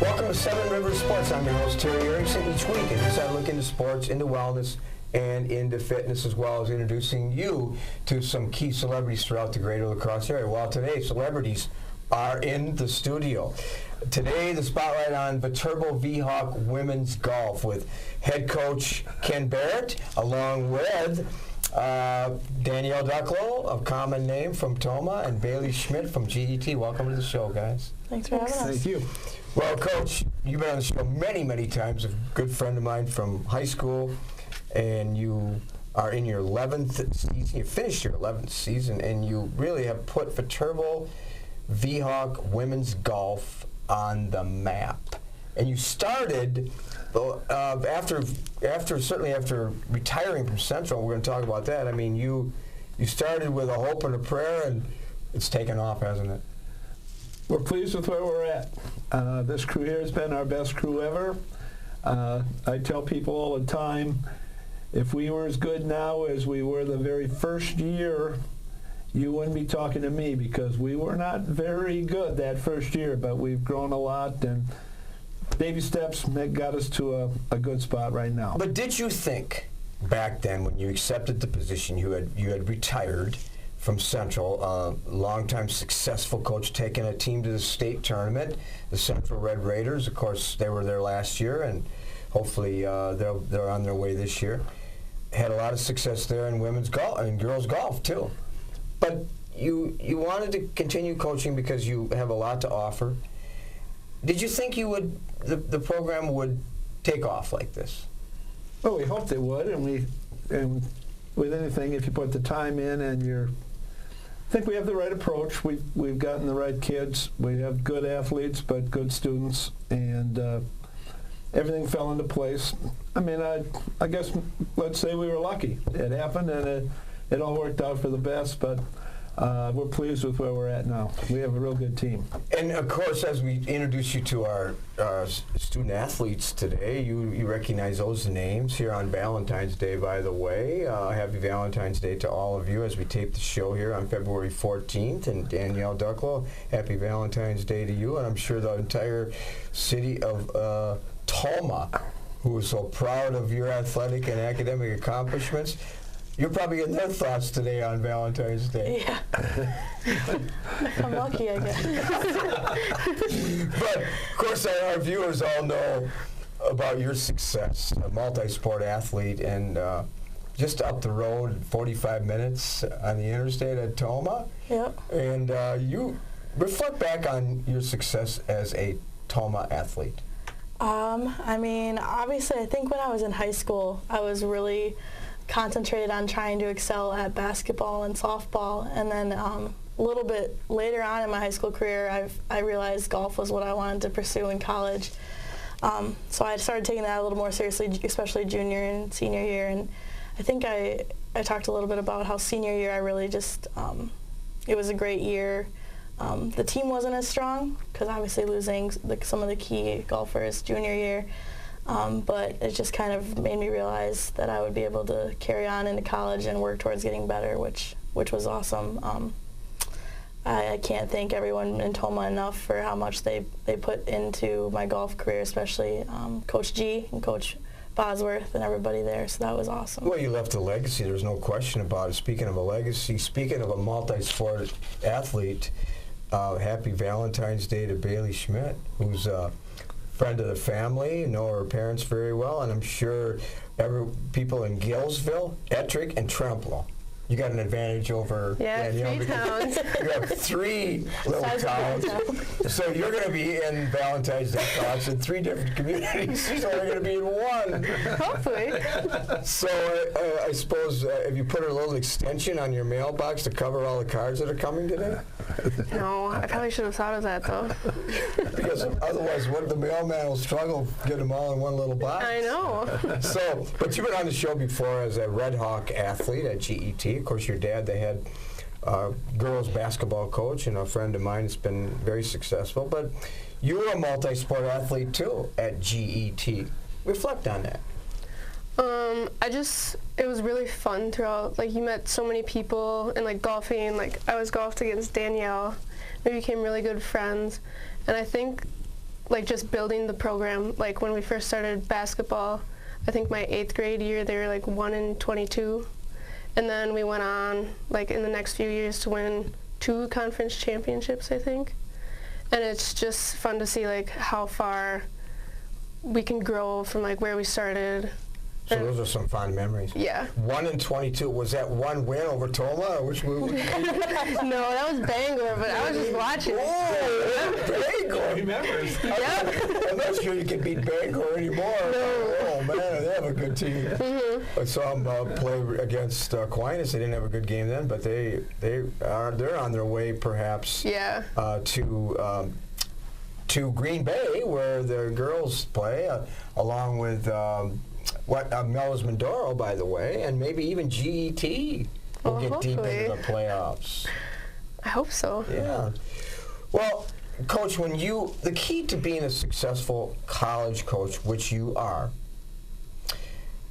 Welcome to Seven Rivers Sports. I'm your host, Terry Erickson. Each week, I look into sports, into wellness, and into fitness, as well as introducing you to some key celebrities throughout the greater La Crosse area. Well, today, celebrities are in the studio. Today, the spotlight on Viterbo Womens Golf with head coach Ken Barrett, along with Danielle Ducklow, a common name from Toma, and Bailey Schmidt from GET. Welcome to the show, guys. Thanks for having us. Thank you. Well, Coach, you've been on the show many, many times. A good friend of mine from high school, and you are in your 11th season. You finished your 11th season, and you really have put Viterbo Women's Golf on the map. And you started after retiring from Central. We're going to talk about that. I mean, you started with a hope and a prayer, and it's taken off, hasn't it? We're pleased with where we're at. This crew here has been our best crew ever. I tell people all the time, if we were as good now as we were the very first year, you wouldn't be talking to me, because we were not very good that first year, but we've grown a lot, and baby steps got us to a good spot right now. But did you think back then, when you accepted the position, you had retired from Central, a longtime successful coach, taking a team to the state tournament, the Central Red Raiders? Of course, they were there last year, and hopefully they're on their way this year. Had a lot of success there in women's golf and girls golf too. But you wanted to continue coaching because you have a lot to offer. Did you think the program would take off like this? Well, we hoped it would, and with anything, if you put the time in and I think we have the right approach. We've gotten the right kids. We have good athletes, but good students, and everything fell into place. I mean, I guess let's say we were lucky. It happened, and it all worked out for the best, but we're pleased with where we're at now. We have a real good team. And of course, as we introduce you to our student athletes today, you recognize those names here on Valentine's Day, by the way. Happy Valentine's Day to all of you as we tape the show here on February 14th. And Danielle Ducklow, happy Valentine's Day to you. And I'm sure the entire city of Toma, who is so proud of your athletic and academic accomplishments. You're probably in their thoughts today on Valentine's Day. Yeah. I'm lucky, I guess. But, of course, our viewers all know about your success, a multi-sport athlete, and just up the road, 45 minutes on the interstate at Toma. Yep. And you reflect back on your success as a Toma athlete. I mean, obviously, I think when I was in high school, I was really concentrated on trying to excel at basketball and softball, and then a little bit later on in my high school career, I realized golf was what I wanted to pursue in college. So I started taking that a little more seriously, especially junior and senior year. And I think I talked a little bit about how senior year I really just, it was a great year. The team wasn't as strong because obviously losing some of the key golfers junior year. But it just kind of made me realize that I would be able to carry on into college and work towards getting better, which was awesome. I can't thank everyone in Toma enough for how much they put into my golf career, especially Coach G and Coach Bosworth and everybody there, so that was awesome. Well, you left a legacy, there's no question about it. Speaking of a legacy, speaking of a multi-sport athlete, happy Valentine's Day to Bailey Schmidt, who's friend of the family, know her parents very well, and I'm sure people in Gillsville, Ettrick, and Trempealeau. You got an advantage over Danielle. 3 towns. You have 3 little towns. So you're going to be in Valentine's Day thoughts in 3 different communities. She's only going to be in 1. Hopefully. So I suppose if you put a little extension on your mailbox to cover all the cards that are coming today? No, I probably should have thought of that, though. Because otherwise, the mailman will struggle to get them all in one little box. I know. So, but you've been on the show before as a Red Hawk athlete at GET. Of course, your dad, they had girls basketball coach, and a friend of mine has been very successful. But you were a multi-sport athlete, too, at GET. Reflect on that. It was really fun throughout. Like, you met so many people, and like golfing, like I was golfed against Danielle. We became really good friends, and I think like just building the program. Like when we first started basketball, I think my 8th grade year they were like 1-22, and then we went on like in the next few years to win 2 conference championships, I think. And it's just fun to see like how far we can grow from like where we started. So those are some fond memories. Yeah. 1-22. Was that one win over Toma? Or which No, that was Bangor, but I was just watching. Oh, Bangor. Remembers. Yep. I'm not sure you can beat Bangor anymore. No. Oh man, they have a good team. I saw them play against Aquinas. They didn't have a good game then, but they're on their way perhaps Yeah. to Green Bay where the girls play, along with Melrose Mindoro, by the way, and maybe even GET will Well, get deep hopefully. into the playoffs. I hope so. Yeah. Well, Coach, the key to being a successful college coach, which you are,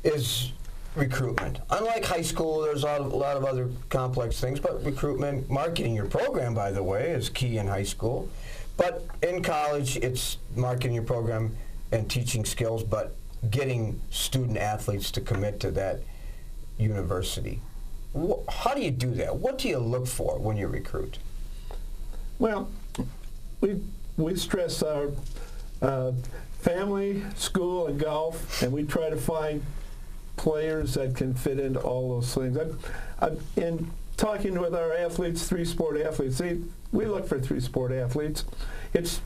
is recruitment. Unlike high school, there's a lot of other complex things, but recruitment, marketing your program, by the way, is key in high school. But in college, it's marketing your program and teaching skills, but getting student athletes to commit to that university. How do you do that? What do you look for when you recruit? Well, we stress our family, school, and golf, and we try to find players that can fit into all those things. In talking with our athletes, 3-sport athletes, we look for 3-sport athletes. It's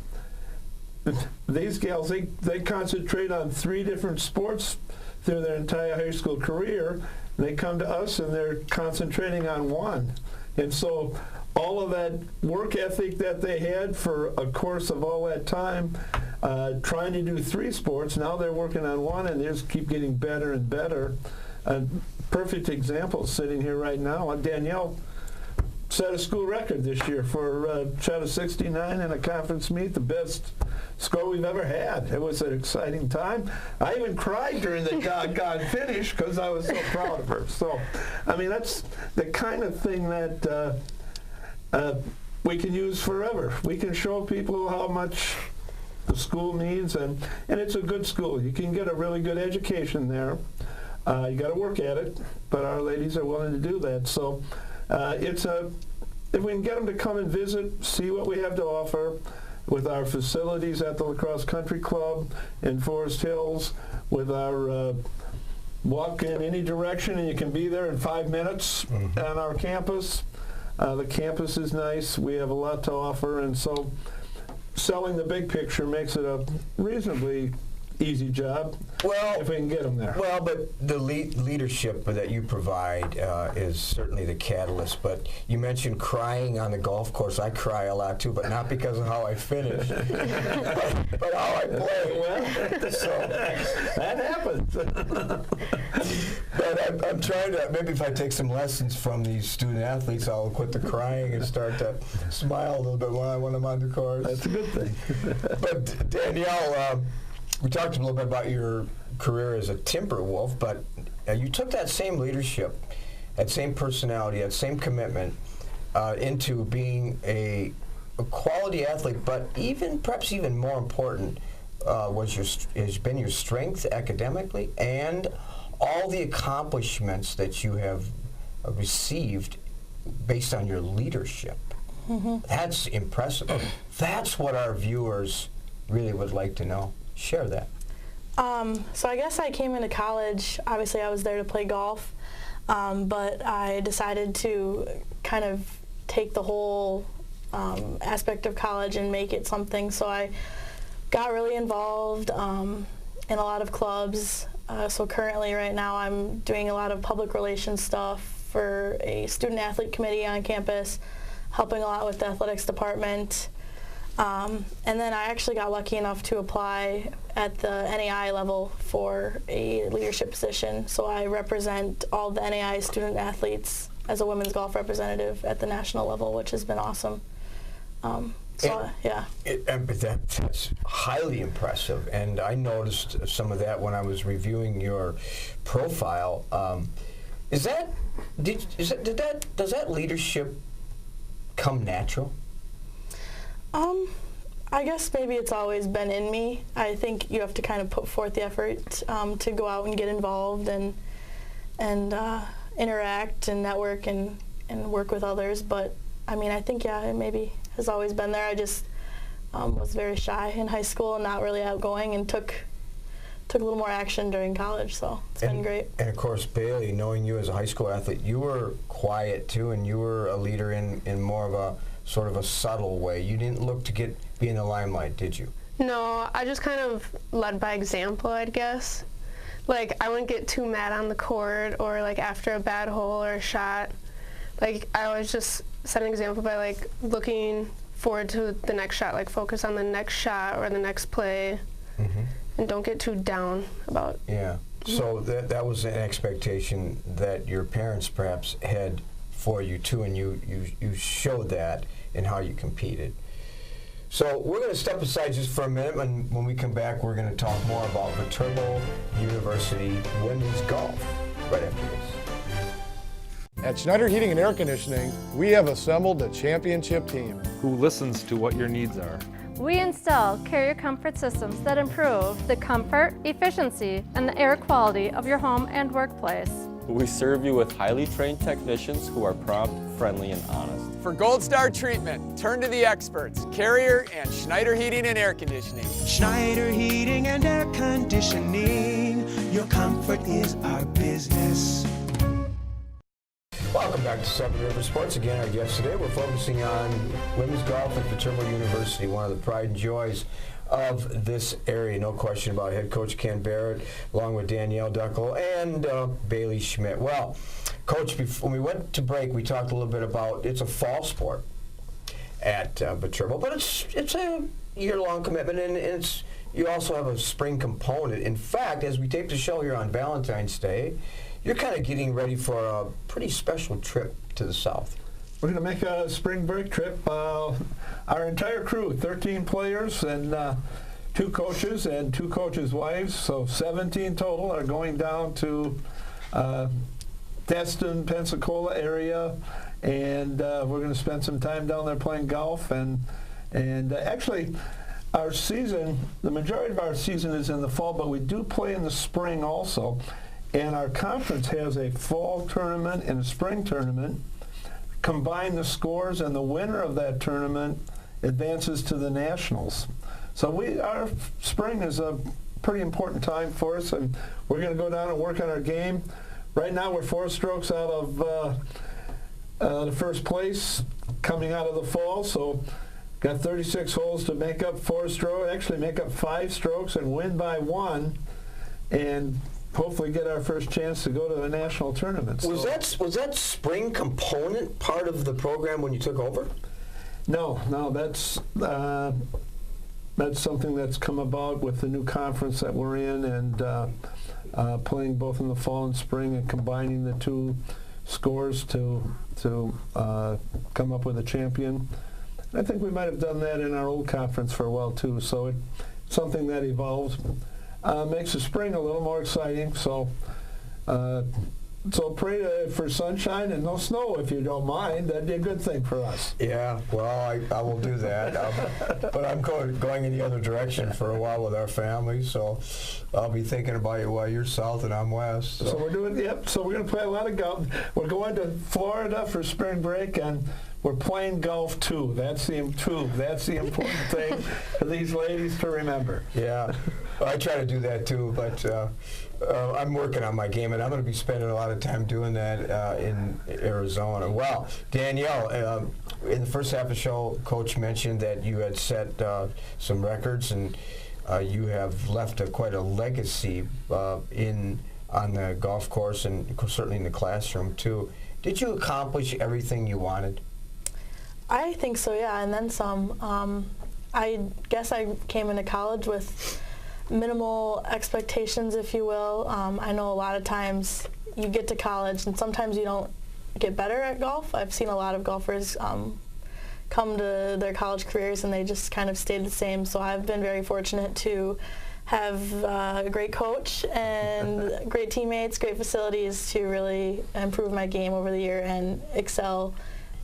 these gals, they concentrate on 3 different sports through their entire high school career. They come to us and they're concentrating on one. And so all of that work ethic that they had for a course of all that time, trying to do 3 sports, now they're working on one and they just keep getting better and better. A perfect example sitting here right now, Danielle set a school record this year for shot a 69 in a conference meet, the best score we've ever had. It was an exciting time. I even cried during the doggone finish because I was so proud of her. So, I mean, that's the kind of thing that we can use forever. We can show people how much the school needs, and it's a good school. You can get a really good education there. You got to work at it, but our ladies are willing to do that. So if we can get them to come and visit, see what we have to offer with our facilities at the Lacrosse Country Club in Forest Hills, with our walk in any direction and you can be there in 5 minutes on our campus. The campus is nice. We have a lot to offer, and so selling the big picture makes it a reasonably easy job. Well, if we can get them there. Well, but the leadership that you provide is certainly the catalyst. But you mentioned crying on the golf course. I cry a lot too, but not because of how I finish, but how I play. Well, so that happens. But I'm trying to, maybe if I take some lessons from these student athletes, I'll quit the crying and start to smile a little bit when I'm on the course. That's a good thing. But Danielle, we talked a little bit about your career as a Timberwolf, but you took that same leadership, that same personality, that same commitment into being a quality athlete, but perhaps even more important has been your strength academically and all the accomplishments that you have received based on your leadership. That's impressive. That's what our viewers really would like to know. Share that. So I guess I came into college, obviously I was there to play golf, but I decided to kind of take the whole aspect of college and make it something. So I got really involved in a lot of clubs. So currently right now I'm doing a lot of public relations stuff for a student athlete committee on campus, helping a lot with the athletics department. And then I actually got lucky enough to apply at the NAI level for a leadership position. So I represent all the NAI student athletes as a women's golf representative at the national level, which has been awesome. Yeah. That's highly impressive, and I noticed some of that when I was reviewing your profile. Does that leadership come natural? I guess maybe it's always been in me. I think you have to kind of put forth the effort to go out and get involved and interact and network and work with others. But I mean, I think, yeah, it maybe has always been there. I just was very shy in high school and not really outgoing, and took a little more action during college, so it's been great. And of course, Bailey, knowing you as a high school athlete, you were quiet too, and you were a leader in more of a sort of a subtle way. You didn't look to be in the limelight, did you? No, I just kind of led by example, I'd guess. Like, I wouldn't get too mad on the court or like after a bad hole or a shot. Like, I always just set an example by like looking forward to the next shot, like focus on the next shot or the next play. Mm-hmm. And don't get too down about. Yeah. So that was an expectation that your parents perhaps had for you too, and you showed that in how you competed. So we're going to step aside just for a minute, and when we come back, we're going to talk more about Viterbo University Women's Golf right after this. At Schneider Heating and Air Conditioning, we have assembled a championship team who listens to what your needs are. We install carrier comfort systems that improve the comfort, efficiency, and the air quality of your home and workplace. We serve you with highly trained technicians who are prompt, friendly, and honest. For Gold Star treatment, turn to the experts, Carrier and Schneider Heating and Air Conditioning. Schneider Heating and Air Conditioning, your comfort is our business. Welcome back to Seven River Sports. Again, our guest today, we're focusing on women's golf at Viterbo University, one of the pride and joys of this area, no question about it. Head coach Ken Barrett, along with Danielle Ducklow and Bailey Schmidt. Well, Coach, when we went to break, we talked a little bit about it's a fall sport at Viterbo, but it's a year-long commitment, and you also have a spring component. In fact, as we tape the show here on Valentine's Day, you're kind of getting ready for a pretty special trip to the south. We're going to make a spring break trip. Our entire crew, 13 players and 2 coaches and 2 coaches' wives, so 17 total, are going down to Destin, Pensacola area, and we're going to spend some time down there playing golf. And actually, our season, the majority of our season is in the fall, but we do play in the spring also. And our conference has a fall tournament and a spring tournament. Combine the scores, and the winner of that tournament advances to the nationals. So our spring is a pretty important time for us, and we're going to go down and work on our game. Right now, we're 4 strokes out of the first place coming out of the fall. So got 36 holes to make up 4 strokes, actually make up 5 strokes and win by 1, and hopefully get our first chance to go to the national tournament. Was that spring component part of the program when you took over? No, that's something that's come about with the new conference that we're in, and playing both in the fall and spring and combining the 2 scores to come up with a champion. I think we might have done that in our old conference for a while too, so it's something that evolved. Makes the spring a little more exciting, so pray for sunshine and no snow if you don't mind. That'd be a good thing for us. Yeah, well, I will do that. But I'm going in the other direction for a while with our family, so I'll be thinking about you while you're south and I'm west. So we're doing, so we're going to play a lot of golf. We're going to Florida for spring break, and we're playing golf too. That's the important thing for these ladies to remember. Yeah, well, I try to do that too, but I'm working on my game, and I'm going to be spending a lot of time doing that in Arizona. Well, Danielle, in the first half of the show, Coach mentioned that you had set some records, and you have left quite a legacy on the golf course and certainly in the classroom too. Did you accomplish everything you wanted? I think so, yeah, and then some. I guess I came into college with minimal expectations, if you will. I know a lot of times you get to college and sometimes you don't get better at golf. I've seen a lot of golfers come to their college careers and they just kind of stayed the same. So I've been very fortunate to have a great coach and great teammates, great facilities to really improve my game over the year and excel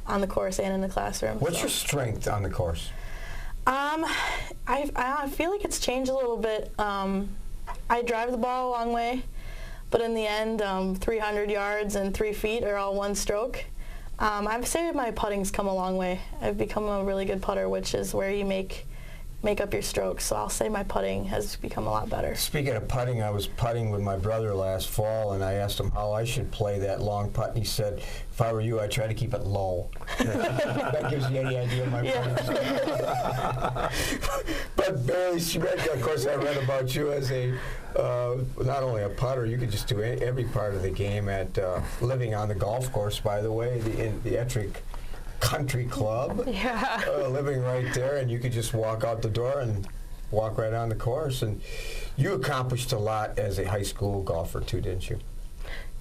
on the course and in the classroom. What's your strength on the course? I feel like it's changed a little bit. I drive the ball a long way, but in the end, 300 yards and 3 feet are all one stroke. I've say my putting's come a long way. I've become a really good putter, which is where you make up your strokes. So I'll say my putting has become a lot better. Speaking of putting, I was putting with my brother last fall, and I asked him how I should play that long putt, and he said, if I were you, I'd try to keep it low. That gives you any idea of my putting. But Barry Schmidt, of course, I read about you as a not only a putter, you could just do every part of the game at living on the golf course, by the way, in the Ettrick Country Club. Yeah. Living right there, and you could just walk out the door and walk right on the course. And you accomplished a lot as a high school golfer too, didn't you?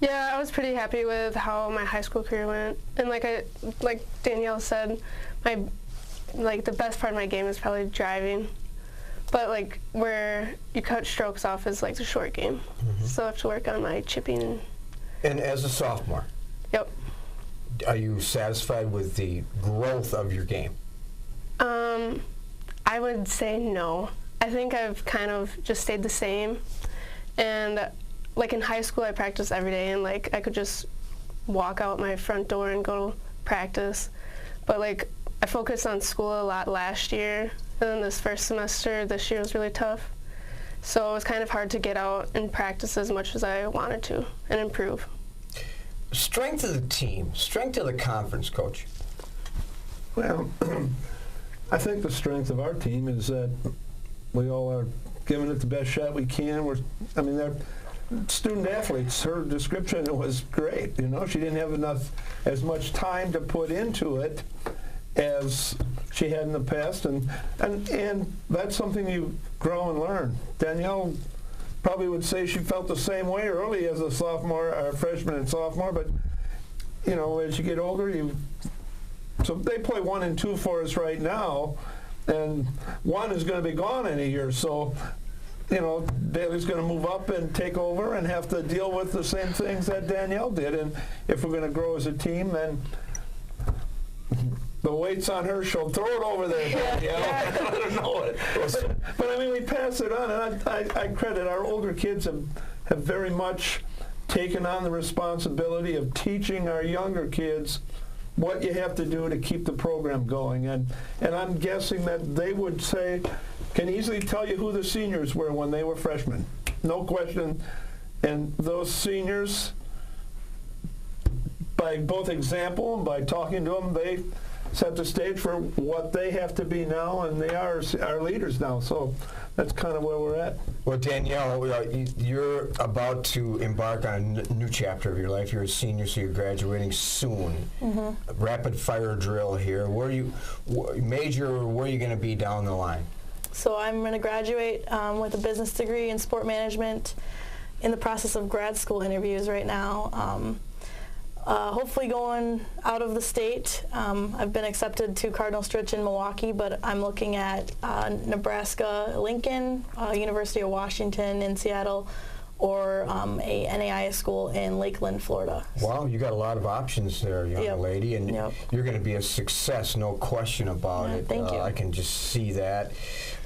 Yeah, I was pretty happy with how my high school career went. And like Danielle said, the best part of my game is probably driving. But like where you cut strokes off is like the short game. Mm-hmm. So I have to work on my chipping. And as a sophomore? Yep. Are you satisfied with the growth of your game? I would say no. I think I've kind of just stayed the same. And like in high school, I practiced every day, and like I could just walk out my front door and go to practice. But like I focused on school a lot last year, and then this first semester this year was really tough. So it was kind of hard to get out and practice as much as I wanted to and improve. Strength of the team, strength of the conference, Coach. Well, I think the strength of our team is that we all are giving it the best shot we can. They're student athletes. Her description was great. You know, she didn't have as much time to put into it as she had in the past, and that's something you grow and learn. Danielle probably would say she felt the same way early as a sophomore, or freshman and sophomore, but you know, as you get older, so they play 1 and 2 for us right now, and 1 is going to be gone in a year, so you know, Bailey's going to move up and take over and have to deal with the same things that Danielle did, and if we're going to grow as a team, then the weight's on her. She'll throw it over there, Danielle. I don't know it. But I mean, we pass it on, and I credit our older kids have very much taken on the responsibility of teaching our younger kids what you have to do to keep the program going. And I'm guessing that they would can easily tell you who the seniors were when they were freshmen. No question. And those seniors, by both example and by talking to them, they set the stage for what they have to be now, and they are our leaders now. So that's kind of where we're at. Well, Danielle, you're about to embark on a new chapter of your life. You're a senior, so you're graduating soon. Mm-hmm. Rapid fire drill here. Where are you going to be down the line? So I'm going to graduate with a business degree in sport management, in the process of grad school interviews right now. Hopefully going out of the state. I've been accepted to Cardinal Stritch in Milwaukee, but I'm looking at Nebraska, Lincoln, University of Washington in Seattle, or a NAIA school in Lakeland, Florida. Wow, you got a lot of options there, young lady, and you're going to be a success, no question about it. Thank you. I can just see that.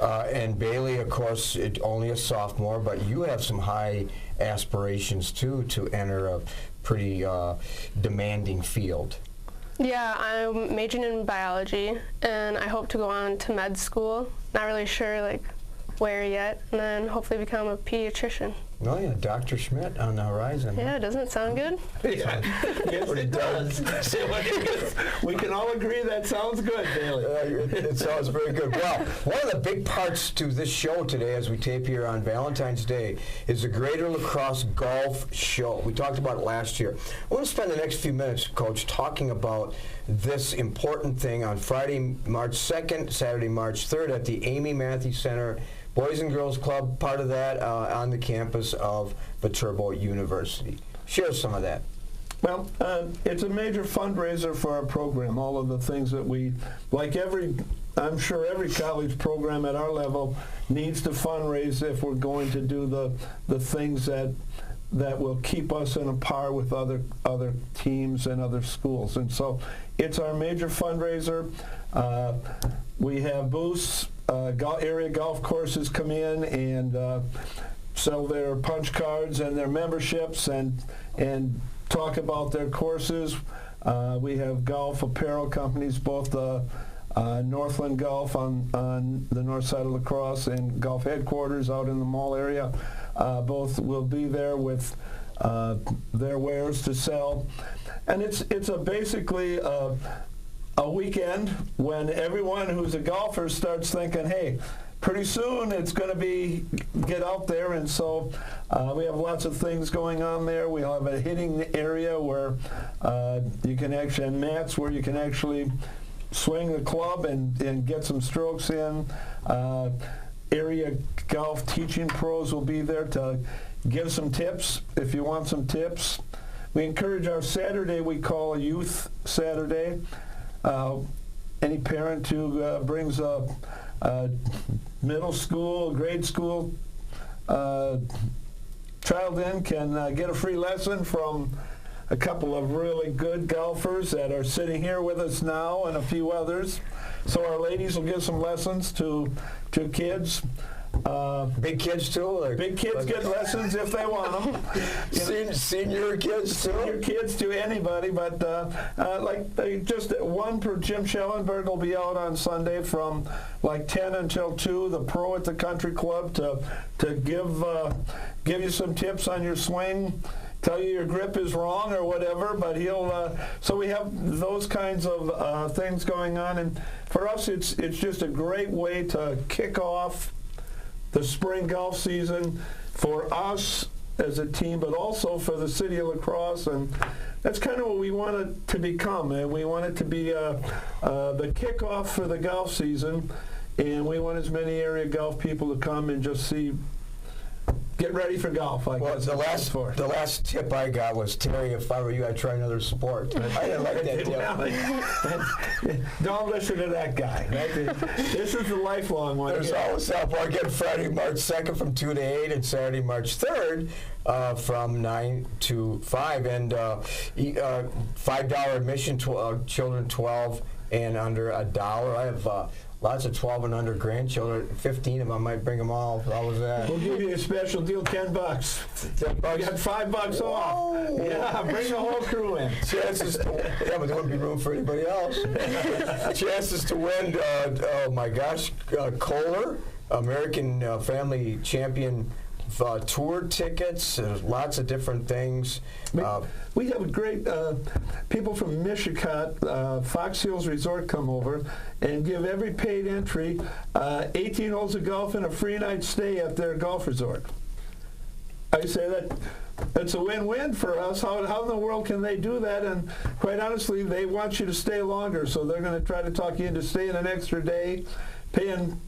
And Bailey, of course, only a sophomore, but you have some high aspirations too to enter a pretty demanding field. Yeah, I'm majoring in biology, and I hope to go on to med school. Not really sure where yet, and then hopefully become a pediatrician. Oh yeah, Dr. Schmidt on the horizon. Yeah, doesn't it sound good? Yeah, yes, it does. We can all agree that sounds good, Bailey. It sounds very good. Well, one of the big parts to this show today, as we tape here on Valentine's Day, is the Greater Lacrosse Golf Show. We talked about it last year. I want to spend the next few minutes, Coach, talking about this important thing on Friday, March 2nd, Saturday, March 3rd at the Amy Matthews Center Boys and Girls Club, part of that on the campus of Viterbo University. Share some of that. Well, it's a major fundraiser for our program. All of the things that we, I'm sure every college program at our level needs to fundraise if we're going to do the things that will keep us in a par with other teams and other schools. And so it's our major fundraiser. We have booths area golf courses come in and sell their punch cards and their memberships and talk about their courses. We have golf apparel companies, both Northland Golf on the north side of La Crosse and Golf Headquarters out in the mall area. Both will be there with their wares to sell. And it's basically a weekend when everyone who's a golfer starts thinking, hey, pretty soon it's going to be get out there, and so we have lots of things going on there. We have a hitting area where you can actually, and mats where you can actually swing the club and get some strokes in. Area golf teaching pros will be there to give some tips if you want some tips. We encourage our Saturday, we call a youth Saturday. Any parent who brings a middle school, grade school child in can get a free lesson from a couple of really good golfers that are sitting here with us now and a few others. So our ladies will give some lessons to kids. Big kids too? Or big kids get lessons if they want them. Senior kids too? Senior kids to anybody, but just one per Jim Schellenberg will be out on Sunday from like 10 until 2, the pro at the country club, to give you some tips on your swing, tell you your grip is wrong or whatever, but he'll, so we have those kinds of things going on, and for us it's just a great way to kick off the spring golf season for us as a team, but also for the city of La Crosse, and that's kind of what we want it to become. And we want it to be the kickoff for the golf season, and we want as many area golf people to come and just get ready for golf. Well, the last tip I got was, Terry, if I were you, I'd try another sport. I didn't like that tip. Don't listen to that guy. Right? This is the lifelong one. There's always softball again Friday, March 2nd from 2 to 8, and Saturday, March 3rd from 9 to 5. And $5 admission, children 12 and under $1. I have lots of 12 and under grandchildren. 15 of them, I might bring them all. How was that? We'll give you a special deal, $10. You got $5 off. Yeah, bring the whole crew in. Chances, yeah, but there won't be room for anybody else. Chances to win, oh my gosh, Kohler, American Family Champion tour tickets. There's lots of different things. We have a great people from Michigan, Fox Hills Resort, come over and give every paid entry 18 holes of golf and a free night stay at their golf resort. I say that's a win-win for us. How in the world can they do that? And quite honestly, they want you to stay longer, so they're going to try to talk you into staying an extra day, paying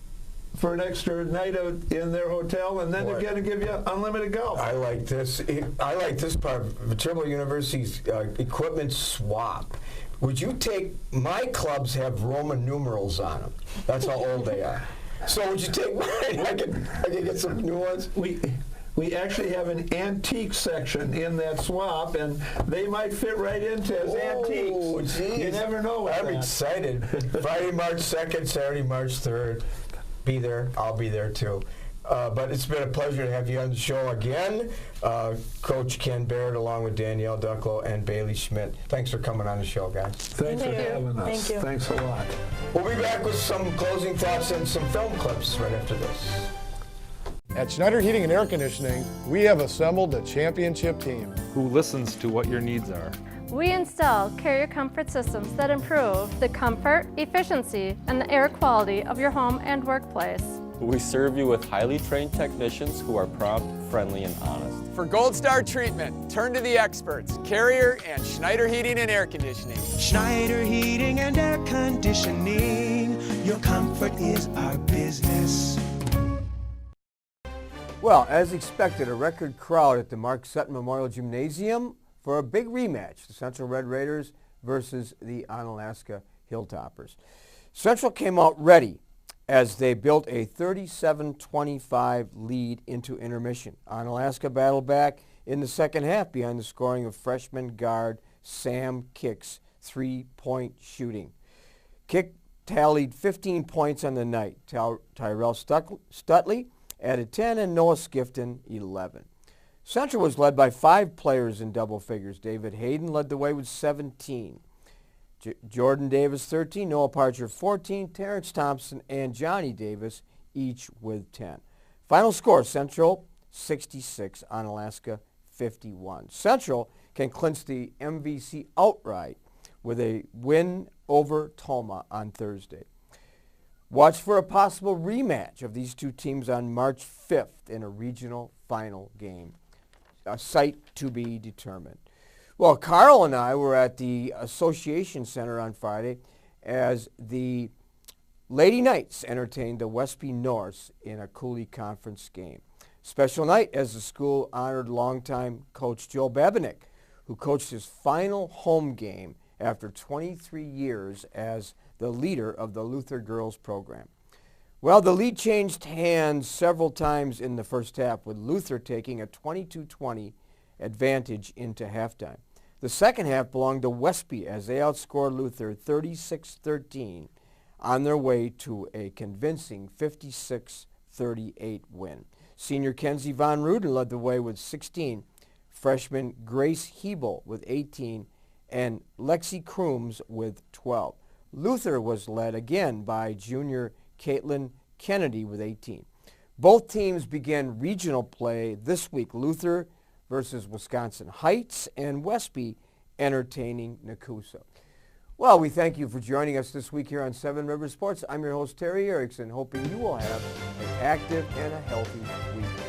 for an extra night out in their hotel, and then they're going to give you unlimited golf. I like this. I like this part. Viterbo University's equipment swap. Would you take, my clubs have Roman numerals on them. That's how old they are. So would you take mine? I can get some new ones. We actually have an antique section in that swap, and they might fit right into as antiques. Geez. You never know. I'm excited. Friday, March 2nd, Saturday, March 3rd. Be there. I'll be there too. But it's been a pleasure to have you on the show again. Coach Ken Barrett, along with Danielle, Ducklow, and Bailey Schmidt. Thanks for coming on the show, guys. Thanks for having us. Thank you. Thanks a lot. We'll be back with some closing thoughts and some film clips right after this. At Schneider Heating and Air Conditioning, we have assembled a championship team Who listens to what your needs are. We install carrier comfort systems that improve the comfort, efficiency, and the air quality of your home and workplace. We serve you with highly trained technicians who are prompt, friendly, and honest. For Gold Star treatment, turn to the experts, Carrier and Schneider Heating and Air Conditioning. Schneider Heating and Air Conditioning. Your comfort is our business. Well, as expected, a record crowd at the Mark Sutton Memorial Gymnasium for a big rematch, the Central Red Raiders versus the Onalaska Hilltoppers. Central came out ready as they built a 37-25 lead into intermission. Onalaska battled back in the second half behind the scoring of freshman guard Sam Kick's three-point shooting. Kick tallied 15 points on the night. Tyrell Stutley added 10 and Noah Skifton 11. Central was led by 5 players in double figures. David Hayden led the way with 17. Jordan Davis 13, Noah Parcher 14, Terrence Thompson and Johnny Davis each with 10. Final score, Central 66, Onalaska 51. Central can clinch the MVC outright with a win over Toma on Thursday. Watch for a possible rematch of these two teams on March 5th in a regional final game. A site to be determined. Well, Carl and I were at the Association Center on Friday as the Lady Knights entertained the Westby Norse in a Cooley Conference game. Special night as the school honored longtime coach Joe Babinick, who coached his final home game after 23 years as the leader of the Luther girls program. Well, the lead changed hands several times in the first half, with Luther taking a 22-20 advantage into halftime. The second half belonged to Westby as they outscored Luther 36-13 on their way to a convincing 56-38 win. Senior Kenzie Von Ruden led the way with 16, freshman Grace Hebel with 18, and Lexi Crooms with 12. Luther was led again by junior Caitlin Kennedy with 18. Both teams began regional play this week. Luther versus Wisconsin Heights and Westby entertaining Nakusa. Well, we thank you for joining us this week here on Seven Rivers Sports. I'm your host, Terry Erickson, hoping you will have an active and a healthy week.